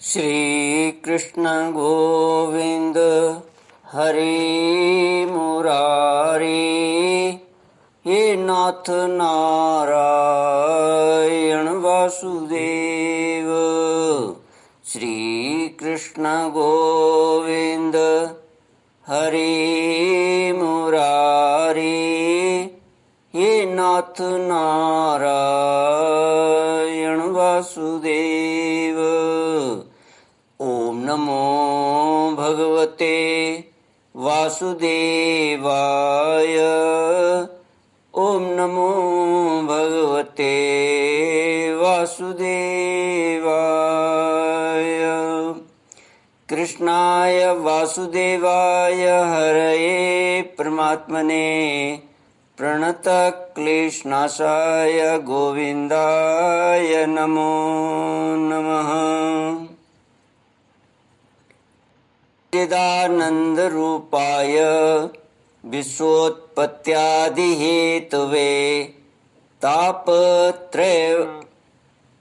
श्री कृष्ण गोविंद हरि मुरारी, हे नाथ नारायण वासुदेव। श्री कृष्ण गोविंद हरि मुरारी, हे नाथ नारायण वासुदेव। ओम नमो भगवते वासुदेवाय। ओम नमो भगवते वासुदेवाय। कृष्णाय वासुदेवाय हरये परमात्मने प्रणतक्लेशनाशाय गोविन्दाय नमो नमः। चिदानन्दरूपाय विश्वोत्पत्त्यादिहेतवे तापत्रय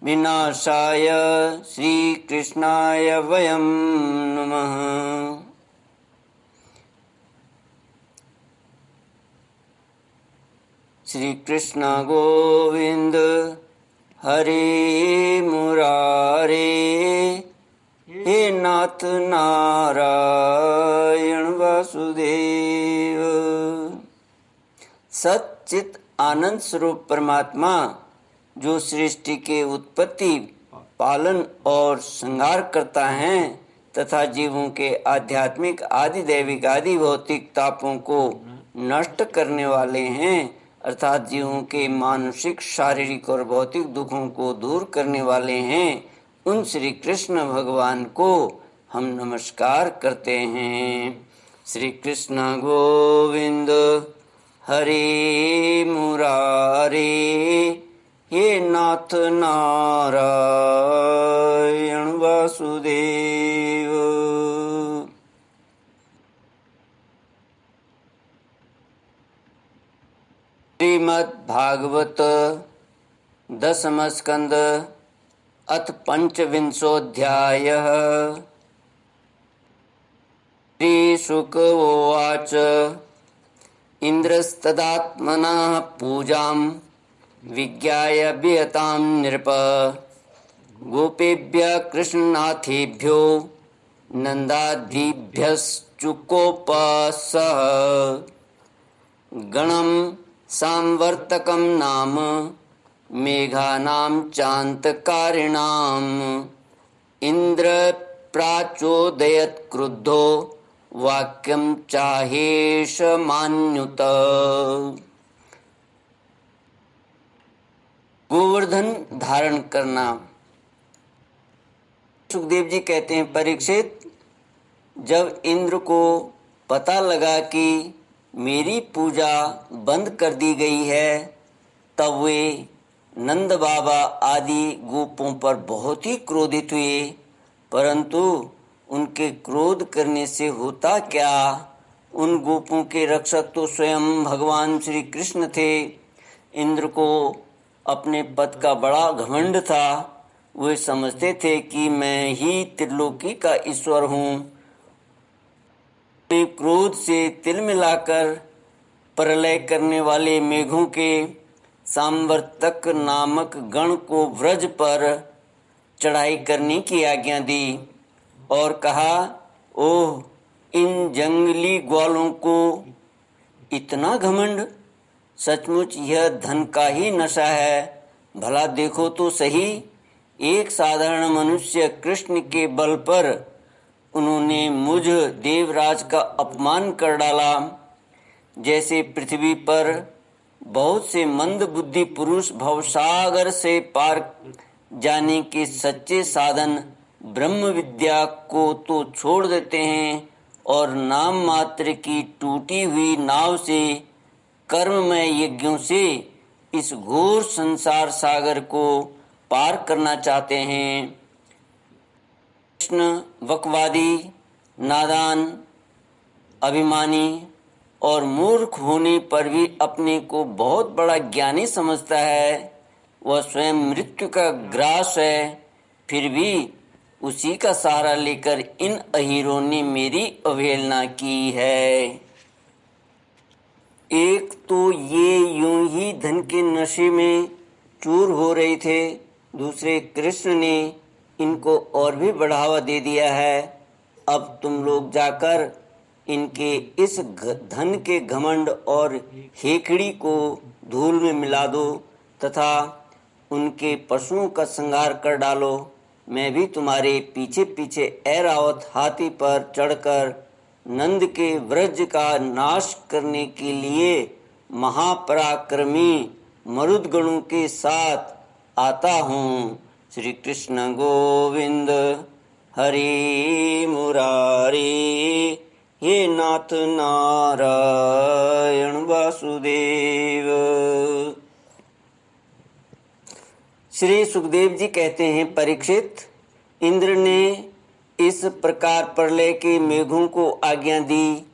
विनाशाय श्रीकृष्णाय वयं नमः। श्री कृष्ण गोविंद हरि मुरारे, हे नाथ नारायण वासुदेव। सच्चित आनंद स्वरूप परमात्मा जो सृष्टि के उत्पत्ति, पालन और संहार करता है तथा जीवों के आध्यात्मिक आदि दैविक आदि भौतिक तापों को नष्ट करने वाले हैं, अर्थात जीवों के मानसिक शारीरिक और भौतिक दुखों को दूर करने वाले हैं, उन श्री कृष्ण भगवान को हम नमस्कार करते हैं। श्री कृष्ण गोविंद हरि मुरारे, हे नाथ नारायण वासुदेव। श्रीमद्भागवत दशम स्कंद अथ पंचविंशोऽध्यायः। श्रीशुक उवाच इन्द्रस्तदात्मनः पूजां विज्ञाय वियतां नृप, गोपेभ्यः कृष्णनाथेभ्यो नन्दादिभ्यश्चुकोपसः। गणं सांवर्तकं नाम मेघानां चान्तकारिणाम्, इन्द्र प्राचोदयत् क्रुद्धो वाक्यं चाहेष मान्युत। गोवर्धन धारण करना। सुखदेव जी कहते हैं, परीक्षित, जब इंद्र को पता लगा कि मेरी पूजा बंद कर दी गई है, तब वे नंद बाबा आदि गोपों पर बहुत ही क्रोधित हुए। परंतु उनके क्रोध करने से होता क्या? उन गोपों के रक्षक तो स्वयं भगवान श्री कृष्ण थे। इंद्र को अपने पद का बड़ा घमंड था। वे समझते थे कि मैं ही त्रिलोकी का ईश्वर हूँ। क्रोध से तिल मिलाकर प्रलय करने वाले मेघों के सांवर्तक नामक गण को व्रज पर चढ़ाई करने की आज्ञा दी और कहा, ओह, इन जंगली ग्वालों को इतना घमंड! सचमुच यह धन का ही नशा है। भला देखो तो सही, एक साधारण मनुष्य कृष्ण के बल पर उन्होंने मुझ देवराज का अपमान कर डाला। जैसे पृथ्वी पर बहुत से मंद बुद्धि पुरुष भवसागर से पार जाने के सच्चे साधन ब्रह्म विद्या को तो छोड़ देते हैं और नाम मात्र की टूटी हुई नाव से कर्ममय यज्ञों से इस घोर संसार सागर को पार करना चाहते हैं। कृष्ण वकवादी, नादान, अभिमानी और मूर्ख होने पर भी अपने को बहुत बड़ा ज्ञानी समझता है। वह स्वयं मृत्यु का ग्रास है, फिर भी उसी का सहारा लेकर इन अहीरों ने मेरी अवहेलना की है। एक तो ये यूं ही धन के नशे में चूर हो रहे थे, दूसरे कृष्ण ने इनको और भी बढ़ावा दे दिया है। अब तुम लोग जाकर इनके इस धन के घमंड और हेकड़ी को धूल में मिला दो तथा उनके पशुओं का संहार कर डालो। मैं भी तुम्हारे पीछे पीछे ऐरावत हाथी पर चढ़कर नंद के व्रज का नाश करने के लिए महापराक्रमी मरुदगणों के साथ आता हूँ। श्री कृष्ण गोविंद हरि मुरारी, हे नाथ नारायण वासुदेव। श्री सुखदेव जी कहते हैं, परीक्षित, इंद्र ने इस प्रकार प्रलय के मेघों को आज्ञा दी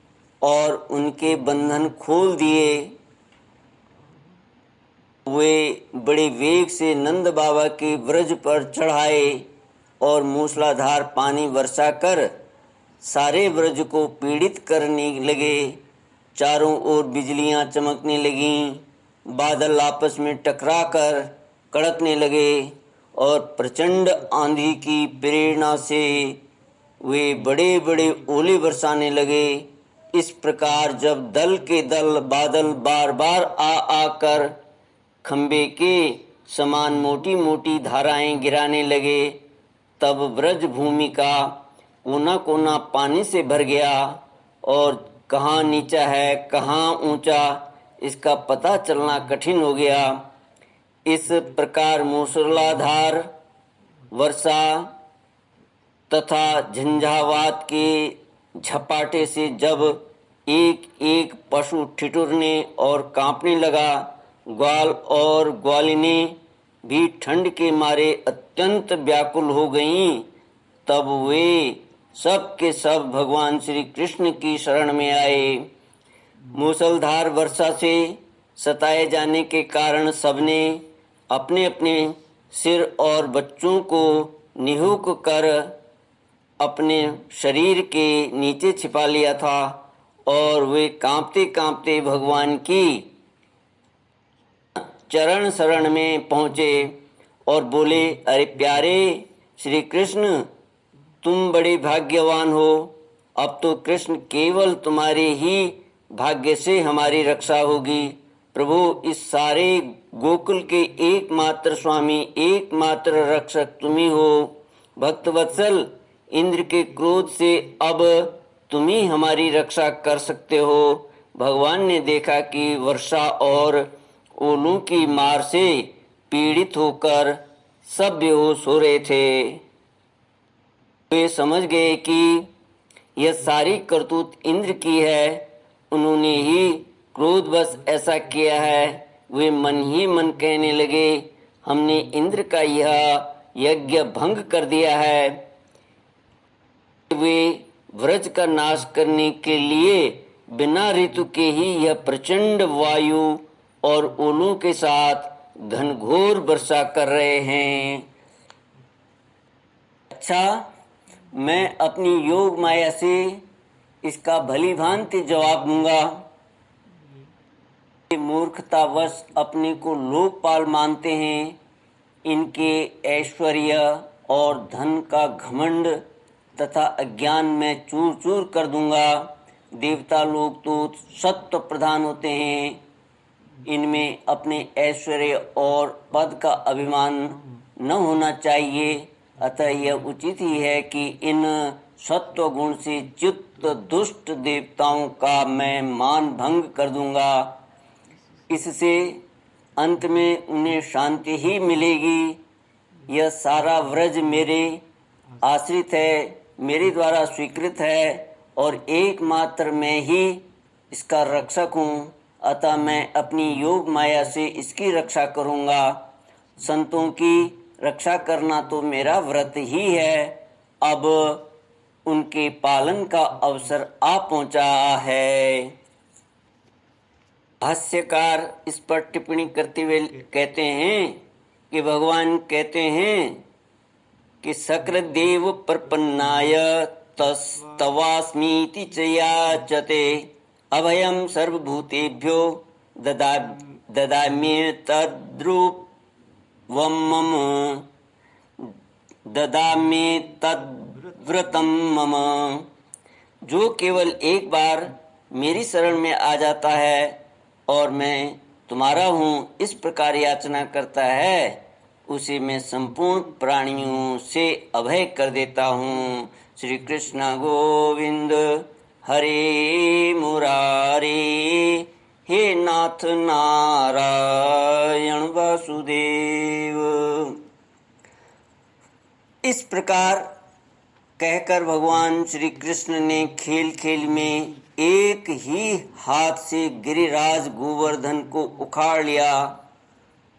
और उनके बंधन खोल दिए। वे बड़े वेग से नंद बाबा के व्रज पर चढ़ाए और मूसलाधार पानी वर्षा कर सारे व्रज को पीड़ित करने लगे। चारों ओर बिजलियां चमकने लगीं, बादल आपस में टकराकर कड़कने लगे और प्रचंड आंधी की प्रेरणा से वे बड़े बड़े ओले बरसाने लगे। इस प्रकार जब दल के दल बादल बार बार आकर खंबे के समान मोटी मोटी धाराएं गिराने लगे, तब ब्रज भूमि का कोना कोना पानी से भर गया और कहाँ नीचा है कहाँ ऊंचा इसका पता चलना कठिन हो गया। इस प्रकार मूसलाधार वर्षा तथा झंझावात के झपाटे से जब एक एक पशु ठिठुरने और कांपने लगा, ग्वाल और ग्वालिनी भी ठंड के मारे अत्यंत व्याकुल हो गईं, तब वे सब के सब भगवान श्री कृष्ण की शरण में आए। मूसलधार वर्षा से सताए जाने के कारण सबने अपने अपने सिर और बच्चों को निहुक कर अपने शरीर के नीचे छिपा लिया था और वे कांपते कांपते भगवान की चरण शरण में पहुँचे और बोले, अरे प्यारे श्री कृष्ण, तुम बड़े भाग्यवान हो। अब तो कृष्ण केवल तुम्हारे ही भाग्य से हमारी रक्षा होगी। प्रभु, इस सारे गोकुल के एकमात्र स्वामी, एकमात्र रक्षक तुम ही हो। भक्तवत्सल, इंद्र के क्रोध से अब तुम ही हमारी रक्षा कर सकते हो। भगवान ने देखा कि वर्षा और ओलों की मार से पीड़ित होकर सब बेहोश हो रहे थे। वे समझ गए कि यह सारी करतूत इंद्र की है, उन्होंने ही क्रोधवश ऐसा किया है। वे मन ही मन कहने लगे, हमने इंद्र का यह यज्ञ भंग कर दिया है। वे व्रज का नाश करने के लिए बिना ऋतु के ही यह प्रचंड वायु और ओलों के साथ घनघोर वर्षा कर रहे हैं। अच्छा, मैं अपनी योग माया से इसका भली भांति जवाब दूंगा। मूर्खतावश अपने को लोकपाल मानते हैं, इनके ऐश्वर्य और धन का घमंड तथा अज्ञान में चूर चूर कर दूंगा। देवता लोग तो सत्व प्रधान होते हैं, इनमें अपने ऐश्वर्य और पद का अभिमान न होना चाहिए। अतः यह उचित ही है कि इन सत्व गुण से च्युत दुष्ट देवताओं का मैं मान भंग कर दूंगा। इससे अंत में उन्हें शांति ही मिलेगी। यह सारा व्रज मेरे आश्रित है, मेरे द्वारा स्वीकृत है और एकमात्र मैं ही इसका रक्षक हूँ। अतः मैं अपनी योग माया से इसकी रक्षा करूँगा। संतों की रक्षा करना तो मेरा व्रत ही है। अब उनके पालन का अवसर आ पहुँचा है। भाष्यकार इस पर टिप्पणी करते हुए कहते हैं कि भगवान कहते हैं कि सकृदेव प्रपन्नाय तवास्मीति च याचते अभयं सर्वभूतेभ्यो ददाम्येतद्रूपं मम ददाम्येतद्व्रतं मम। जो केवल एक बार मेरी शरण में आ जाता है और मैं तुम्हारा हूँ इस प्रकार याचना करता है, उसे मैं संपूर्ण प्राणियों से अभय कर देता हूँ। श्री कृष्ण गोविंद हरे मुरारे, हे नाथ नारायण वासुदेव। इस प्रकार कहकर भगवान श्री कृष्ण ने खेल खेल में एक ही हाथ से गिरिराज गोवर्धन को उखाड़ लिया,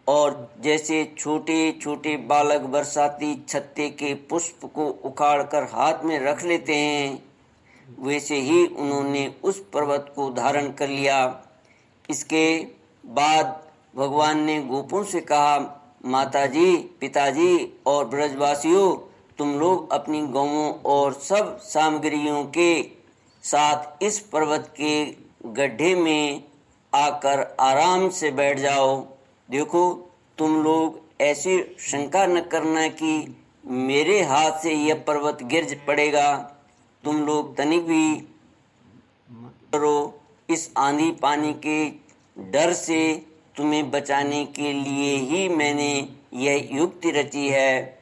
और जैसे छोटे छोटे बालक बरसाती छत्ते के पुष्प को उखाड़कर हाथ में रख लेते हैं, वैसे ही उन्होंने उस पर्वत को धारण कर लिया। इसके बाद भगवान ने गोपों से कहा, माताजी, पिताजी और ब्रजवासियों, तुम लोग अपनी गौओं और सब सामग्रियों के साथ इस पर्वत के गड्ढे में आकर आराम से बैठ जाओ। देखो, तुम लोग ऐसी शंका न करना कि मेरे हाथ से यह पर्वत गिर पड़ेगा। तुम लोग तनिक भी करो, इस आंधी पानी के डर से तुम्हें बचाने के लिए ही मैंने यह युक्ति रची है।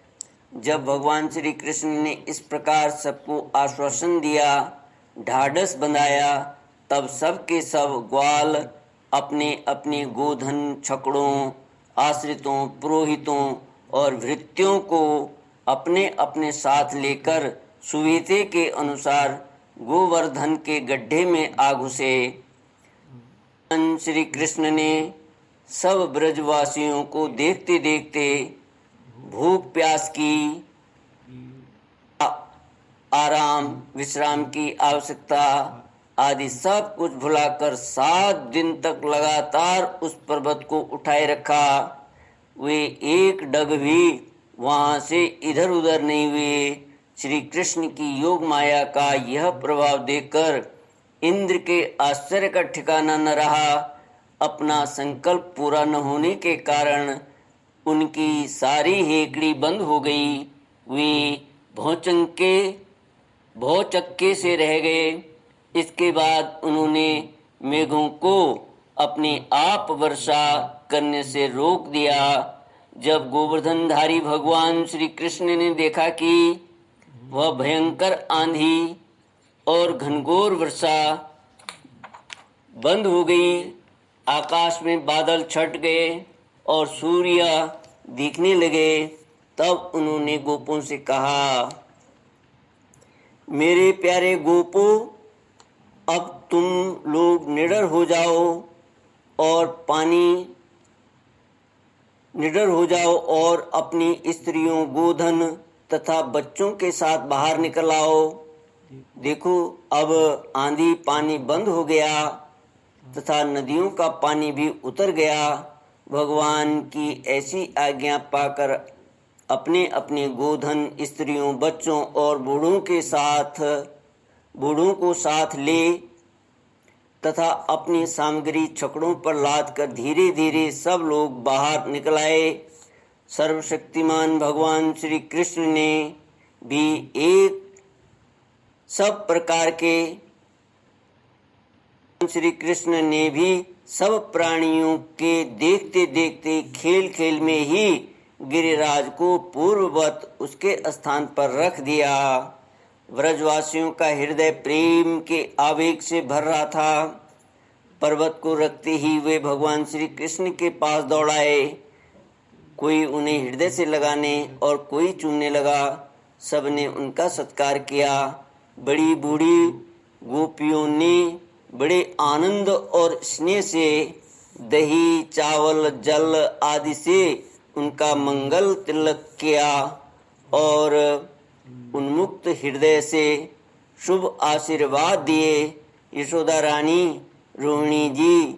जब भगवान श्री कृष्ण ने इस प्रकार सबको आश्वासन दिया, ढाढ़स बंधाया, तब सब के सब ग्वाल अपने अपने गोधन, छकड़ों, आश्रितों, पुरोहितों और भृत्यों को अपने अपने साथ लेकर सुविधे के अनुसार गोवर्धन के गड्ढे में आ घुसे। श्री कृष्ण ने सब ब्रजवासियों को देखते देखते भूख प्यास की, आराम विश्राम की आवश्यकता आदि सब कुछ भुलाकर 7 दिन तक लगातार उस पर्वत को उठाए रखा। वे एक डग भी वहां से इधर उधर नहीं हुए। श्री कृष्ण की योग माया का यह प्रभाव देखकर इंद्र के आश्चर्य का ठिकाना न रहा। अपना संकल्प पूरा न होने के कारण उनकी सारी हेकड़ी बंद हो गई। वे भौचक्के से रह गए। इसके बाद उन्होंने मेघों को अपने आप वर्षा करने से रोक दिया। जब गोवर्धनधारी भगवान श्री कृष्ण ने देखा कि वह भयंकर आंधी और घनघोर वर्षा बंद हो गई, आकाश में बादल छट गए और सूर्य दिखने लगे, तब उन्होंने गोपों से कहा, मेरे प्यारे गोपों, अब तुम लोग निडर हो जाओ और अपनी स्त्रियों, गोधन तथा बच्चों के साथ बाहर निकल आओ। देखो, अब आंधी पानी बंद हो गया तथा नदियों का पानी भी उतर गया। भगवान की ऐसी आज्ञा पाकर अपने अपने गोधन, स्त्रियों, बच्चों और बूढ़ों को साथ ले तथा अपनी सामग्री छकड़ों पर लाद कर धीरे धीरे सब लोग बाहर निकल आए। सर्वशक्तिमान भगवान श्री कृष्ण ने भी सब प्राणियों के देखते देखते खेल खेल में ही गिरिराज को पूर्ववत उसके स्थान पर रख दिया। व्रजवासियों का हृदय प्रेम के आवेग से भर रहा था। पर्वत को रखते ही वे भगवान श्री कृष्ण के पास दौड़ाए। कोई उन्हें हृदय से लगाने और कोई चूमने लगा। सबने उनका सत्कार किया। बड़ी बूढ़ी गोपियों ने बड़े आनंद और स्नेह से दही, चावल, जल आदि से उनका मंगल तिलक किया और उन्मुक्त हृदय से शुभ आशीर्वाद दिए। यशोदा रानी, रोहिणी जी,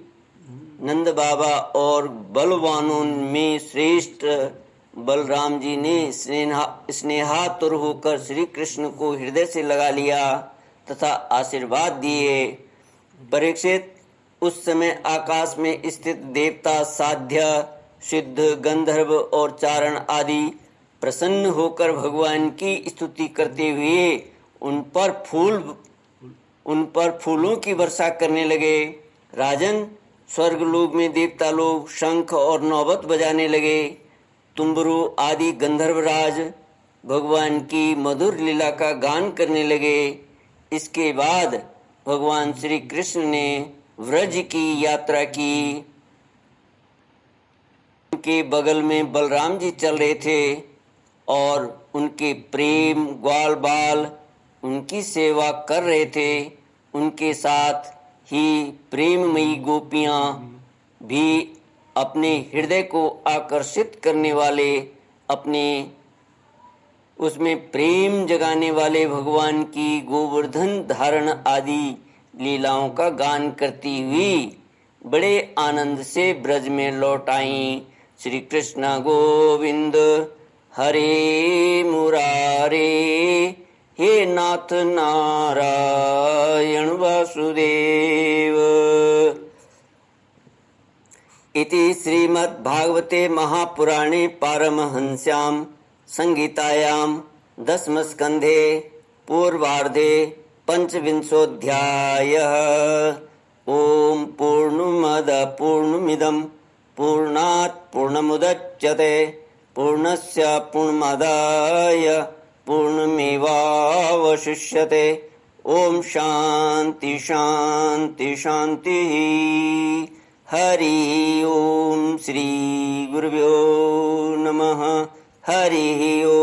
नंद बाबा और बलवानों में श्रेष्ठ बलराम जी ने स्नेहातुर होकर श्री कृष्ण को हृदय से लगा लिया तथा आशीर्वाद दिए। परीक्षित, उस समय आकाश में स्थित देवता, साध्य, सिद्ध, गंधर्व और चारण आदि प्रसन्न होकर भगवान की स्तुति करते हुए उन पर फूलों की वर्षा करने लगे। राजन, स्वर्गलोक में देवता लोग शंख और नौबत बजाने लगे। तुम्बरु आदि गंधर्वराज भगवान की मधुर लीला का गान करने लगे। इसके बाद भगवान श्री कृष्ण ने व्रज की यात्रा की। उनके बगल में बलराम जी चल रहे थे और उनके प्रेम ग्वाल बाल उनकी सेवा कर रहे थे। उनके साथ ही प्रेममयी गोपियां भी अपने हृदय को आकर्षित करने वाले, अपने उसमें प्रेम जगाने वाले भगवान की गोवर्धन धारण आदि लीलाओं का गान करती हुई बड़े आनंद से ब्रज में लौट आई। श्री कृष्ण गोविंद हरे मुरारे, हे नाथ नारायण वासुदेव। इति श्रीमद्भागवते महापुराणे पारमहंस्यां संहितायां दशमस्कन्धे पूर्वार्धे पंचविंशोऽध्यायः। ओम पूर्णमद पूर्णमिदं पूर्णात् पूर्णमुदच्यते पूर्णस्य पूर्णमादाय पूर्णमेवावशिष्यते। ओम शांति शांति शांति। हरि ओम। श्री गुरुभ्यो नमः। हरि ओम।